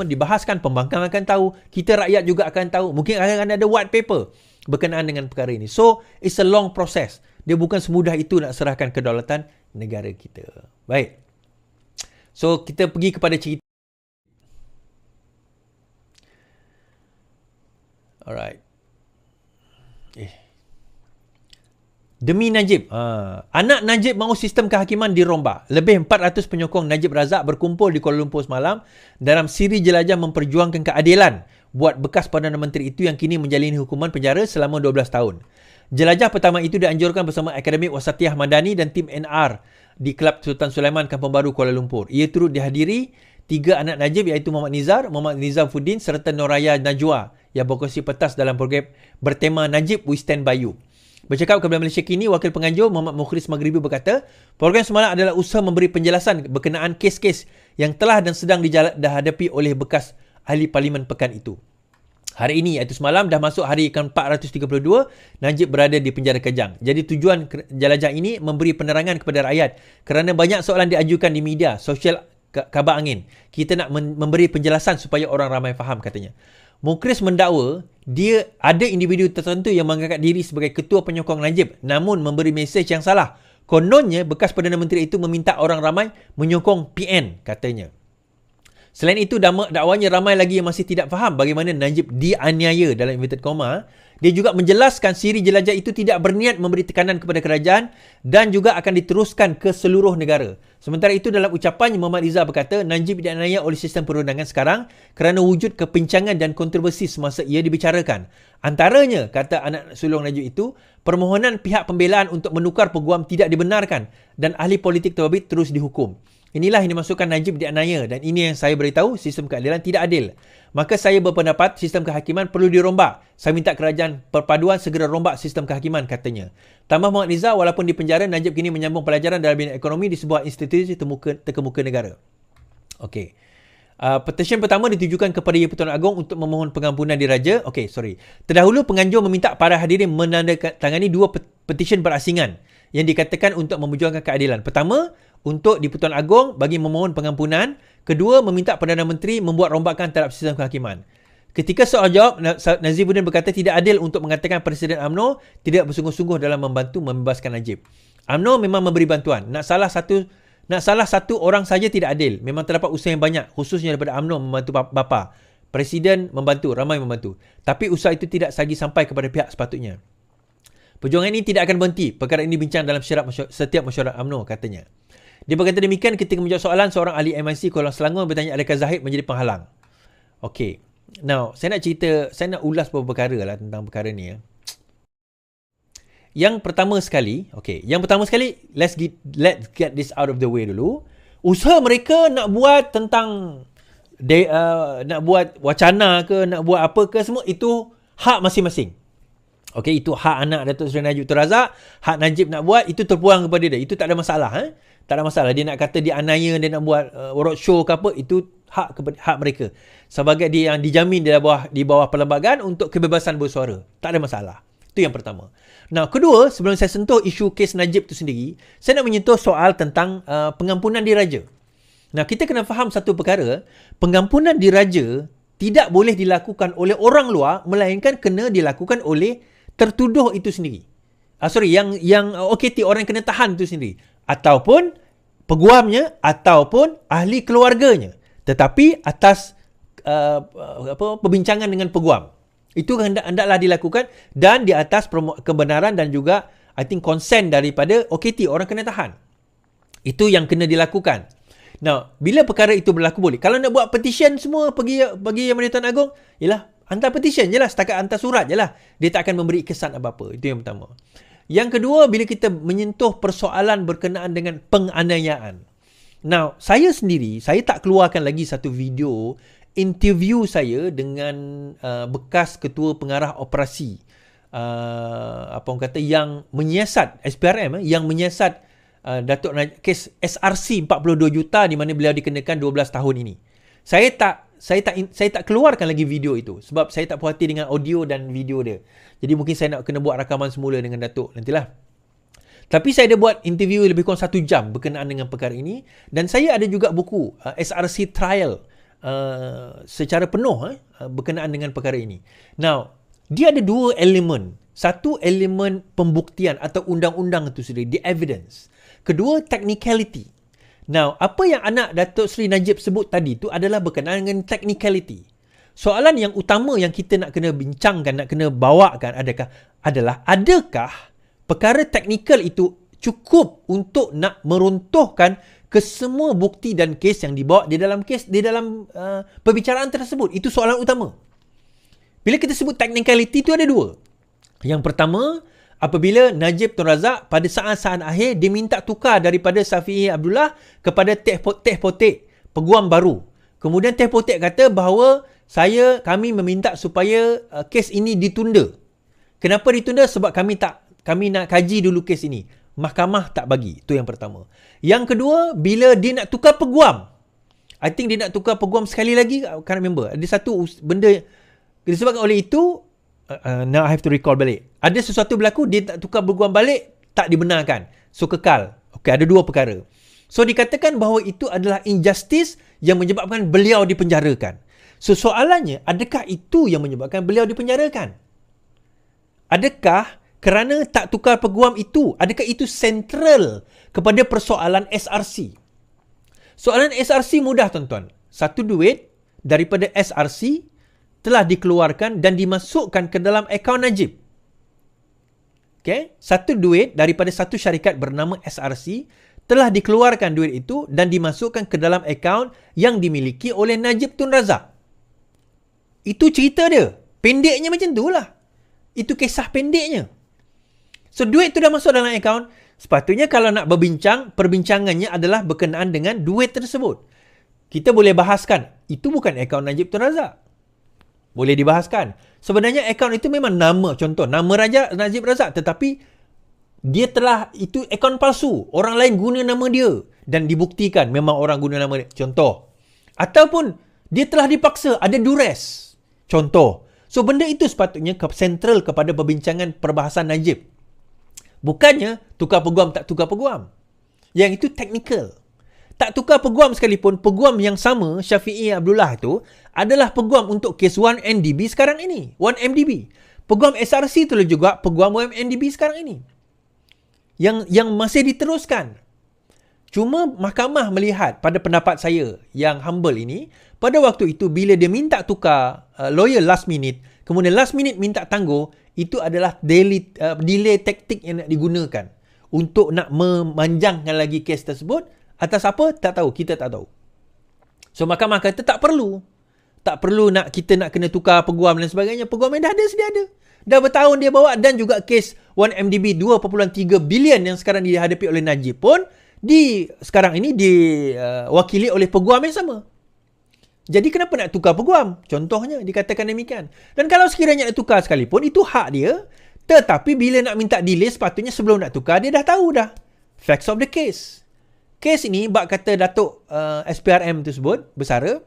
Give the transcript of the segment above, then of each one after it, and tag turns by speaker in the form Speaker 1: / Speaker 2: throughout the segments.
Speaker 1: semua dibahaskan, pembangkang akan tahu, kita rakyat juga akan tahu, mungkin akan ada white paper berkenaan dengan perkara ini. So, it's a long process. Dia bukan semudah itu nak serahkan kedaulatan negara kita. Baik. So, kita pergi kepada cerita. Alright. Demi Najib. Anak Najib mahu sistem kehakiman dirombak. Lebih 400 penyokong Najib Razak berkumpul di Kuala Lumpur semalam dalam siri jelajah memperjuangkan keadilan buat bekas Perdana Menteri itu yang kini menjalani hukuman penjara selama 12 tahun. Jelajah pertama itu dianjurkan bersama Akademik Wasatiyah Madani dan tim NR di Kelab Sultan Sulaiman, Kampung Baru, Kuala Lumpur. Ia turut dihadiri 3 anak Najib iaitu Muhammad Nizar Fuddin serta Noraya Najwa yang berkongsi petas dalam program bertema Najib We Stand By You. Bercakap kepada Malaysia Kini, Wakil Penganjur Muhammad Mukhris Maghribi berkata, program semalam adalah usaha memberi penjelasan berkenaan kes-kes yang telah dan sedang dihadapi oleh bekas ahli parlimen pekan itu. Hari ini iaitu semalam dah masuk hari ke-432, Najib berada di penjara Kejang. Jadi tujuan jelajah ini memberi penerangan kepada rakyat kerana banyak soalan diajukan di media sosial kabar angin. Kita nak memberi penjelasan supaya orang ramai faham, katanya. Mukhris mendakwa dia ada individu tertentu yang mengangkat diri sebagai ketua penyokong Najib namun memberi mesej yang salah. Kononnya bekas Perdana Menteri itu meminta orang ramai menyokong PN, katanya. Selain itu, dakwanya ramai lagi yang masih tidak faham bagaimana Najib dianiaya dalam inverted comma. Dia juga menjelaskan siri jelajah itu tidak berniat memberi tekanan kepada kerajaan dan juga akan diteruskan ke seluruh negara. Sementara itu, dalam ucapannya, Muhammad Rizal berkata, Najib dianiaya oleh sistem perundangan sekarang kerana wujud kepincangan dan kontroversi semasa ia dibicarakan. Antaranya, kata anak sulung Najib itu, permohonan pihak pembelaan untuk menukar peguam tidak dibenarkan dan ahli politik terbabit terus dihukum. Inilah yang dimasukkan Najib dianiaya dan ini yang saya beritahu sistem keadilan tidak adil. Maka saya berpendapat sistem kehakiman perlu dirombak. Saya minta kerajaan perpaduan segera rombak sistem kehakiman, katanya. Tambah Muhammad Rizal, walaupun di penjara, Najib kini menyambung pelajaran dalam bidang ekonomi di sebuah institusi terkemuka negara. Okey. Petisi pertama ditujukan kepada Yang Pertuan Agong untuk memohon pengampunan diraja. Terdahulu penganjur meminta para hadirin menandatangani 2 petisi berasingan yang dikatakan untuk memperjuangkan keadilan. Pertama, untuk di-Pertuan Agong bagi memohon pengampunan. Kedua, meminta Perdana Menteri membuat rombakan terhadap sistem kehakiman. Ketika soal jawab, Nazifuddin berkata tidak adil untuk mengatakan Presiden UMNO tidak bersungguh-sungguh dalam membantu membebaskan Najib. UMNO memang memberi bantuan. Nak salah satu orang saja tidak adil. Memang terdapat usaha yang banyak, khususnya daripada UMNO membantu bapa. Presiden membantu, ramai membantu. Tapi usaha itu tidak lagi sampai kepada pihak sepatutnya. Perjuangan ini tidak akan berhenti. Perkara ini bincang dalam setiap mesyuarat UMNO, katanya. Dia berkata demikian ketika menjawab soalan seorang ahli MIC Kuala Selangor bertanya adakah Zahid menjadi penghalang. Okey. Now, saya nak ulas beberapa perkara lah tentang perkara ni. Yang pertama sekali, let's get this out of the way dulu. Usaha mereka nak buat tentang nak buat wacana ke, nak buat apa ke, semua itu hak masing-masing. Okey, itu hak anak Datuk Seri Najib Tun Razak, hak Najib nak buat, itu terpuang kepada dia. Itu tak ada masalah. Tak ada masalah. Dia nak kata dia aniaya, dia nak buat roadshow ke apa, itu hak mereka. Sebagai dia yang dijamin di bawah perlembagaan untuk kebebasan bersuara. Tak ada masalah. Itu yang pertama. Nah, kedua, sebelum saya sentuh isu kes Najib itu sendiri, saya nak menyentuh soal tentang pengampunan diraja. Nah, kita kena faham satu perkara, pengampunan diraja tidak boleh dilakukan oleh orang luar, melainkan kena dilakukan oleh tertuduh itu sendiri. Yang OKT, orang yang kena tahan itu sendiri. Ataupun peguamnya, ataupun ahli keluarganya. Tetapi atas perbincangan dengan peguam. Itu hendaklah dilakukan dan di atas kebenaran dan juga I think consent daripada OKT, orang kena tahan. Itu yang kena dilakukan. Now, bila perkara itu berlaku boleh. Kalau nak buat petition semua pergi Yang Pertuan Agong, ialah hantar petition je lah, setakat hantar surat je lah. Dia tak akan memberi kesan apa-apa. Itu yang pertama. Yang kedua, bila kita menyentuh persoalan berkenaan dengan penganiayaan. Now, saya sendiri, saya tak keluarkan lagi satu video interview saya dengan bekas ketua pengarah operasi yang menyiasat SPRM, yang menyiasat Datuk kes SRC 42 juta di mana beliau dikenakan 12 tahun ini. Saya tak keluarkan lagi video itu sebab saya tak puas hati dengan audio dan video dia. Jadi mungkin saya nak kena buat rakaman semula dengan Datuk nantilah. Tapi saya ada buat interview lebih kurang 1 jam berkenaan dengan perkara ini dan saya ada juga buku SRC Trial secara penuh berkenaan dengan perkara ini. Now, dia ada dua elemen. Satu, elemen pembuktian atau undang-undang itu sendiri, the evidence. Kedua, technicality. Now, apa yang anak Datuk Seri Najib sebut tadi itu adalah berkenaan dengan technicality. Soalan yang utama yang kita nak kena bincangkan, nak kena bawakan adalah adakah perkara teknikal itu cukup untuk nak meruntuhkan kesemua bukti dan kes yang dibawa di dalam perbicaraan tersebut. Itu soalan utama. Bila kita sebut technicality itu ada dua. Yang pertama, apabila Najib Tun Razak pada saat-saat akhir dia minta tukar daripada Safi'i Abdullah kepada Teh Potek, peguam baru. Kemudian Teh Potek kata bahawa kami meminta supaya kes ini ditunda. Kenapa ditunda? Sebab kami nak kaji dulu kes ini. Mahkamah tak bagi. Itu yang pertama. Yang kedua, bila dia nak tukar peguam. I think dia nak tukar peguam sekali lagi. I can't remember. Ada satu benda disebabkan oleh itu, now I have to recall balik. Ada sesuatu berlaku, dia tak tukar peguam balik, tak dibenarkan. So, kekal. Okay, ada dua perkara. So, dikatakan bahawa itu adalah injustice yang menyebabkan beliau dipenjarakan. So, soalannya, adakah itu yang menyebabkan beliau dipenjarakan? Adakah kerana tak tukar peguam itu, adakah itu sentral kepada persoalan SRC? Soalan SRC mudah, tuan-tuan. Satu duit daripada SRC telah dikeluarkan dan dimasukkan ke dalam akaun Najib. Okay? Satu duit daripada satu syarikat bernama SRC telah dikeluarkan duit itu dan dimasukkan ke dalam akaun yang dimiliki oleh Najib Tun Razak. Itu cerita dia. Pendeknya macam tu lah. Itu kisah pendeknya. So, duit tu dah masuk dalam akaun. Sepatutnya kalau nak berbincang, perbincangannya adalah berkenaan dengan duit tersebut. Kita boleh bahaskan, itu bukan akaun Najib Tun Razak. Boleh dibahaskan. Sebenarnya akaun itu memang nama, contoh, nama Raja Najib Razak. Tetapi, itu akaun palsu. Orang lain guna nama dia. Dan dibuktikan memang orang guna nama dia. Contoh. Ataupun, dia telah dipaksa, ada duress. Contoh. So, benda itu sepatutnya sentral kepada perbincangan perbahasan Najib. Bukannya tukar peguam tak tukar peguam. Yang itu technical. Tak tukar peguam sekalipun, peguam yang sama, Safi'i Abdullah itu, adalah peguam untuk kes 1MDB sekarang ini. 1MDB. Peguam SRC itu juga peguam 1MDB sekarang ini. Yang masih diteruskan. Cuma mahkamah melihat pada pendapat saya yang humble ini, pada waktu itu bila dia minta tukar lawyer last minute, kemudian last minute minta tangguh, itu adalah delay taktik yang nak digunakan untuk nak memanjangkan lagi kes tersebut. Atas apa? Tak tahu. Kita tak tahu. So, mahkamah kata tak perlu. Tak perlu kita nak kena tukar peguam dan sebagainya. Peguam yang dah ada, sedia ada. Dah bertahun dia bawa dan juga kes 1MDB 2.3 bilion yang sekarang dihadapi oleh Najib pun sekarang ini diwakili oleh peguam yang sama. Jadi kenapa nak tukar peguam? Contohnya dikatakan demikian. Dan kalau sekiranya nak tukar sekalipun, itu hak dia. Tetapi bila nak minta delay, sepatutnya sebelum nak tukar, dia dah tahu dah. Facts of the case. Kes ini, bak kata Datuk SPRM tersebut, bersara,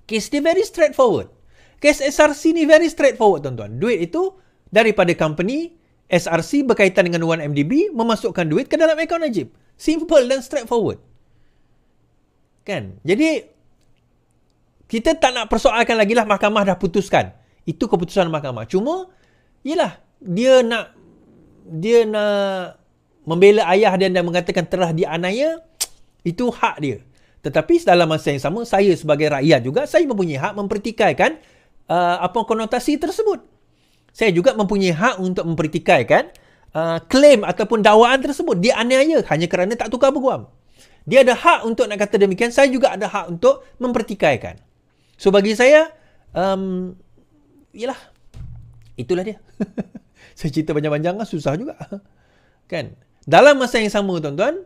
Speaker 1: kes dia very straightforward. Kes SRC ni very straightforward, tuan-tuan. Duit itu daripada company, SRC berkaitan dengan 1MDB, memasukkan duit ke dalam akaun Najib. Simple dan straightforward. Kan? Jadi, kita tak nak persoalkan lagi lah, mahkamah dah putuskan. Itu keputusan mahkamah. Cuma, yelah, dia nak membela ayah dia dan mengatakan telah dianiaya, itu hak dia. Tetapi dalam masa yang sama, saya sebagai rakyat juga, saya mempunyai hak mempertikaikan konotasi tersebut. Saya juga mempunyai hak untuk mempertikaikan klaim ataupun dakwaan tersebut. Dia aniaya hanya kerana tak tukar peguam. Dia ada hak untuk nak kata demikian, saya juga ada hak untuk mempertikaikan. So, bagi saya, yelah, itulah dia. Saya cerita panjang-panjang kan susah juga. Kan? Dalam masa yang sama, tuan-tuan,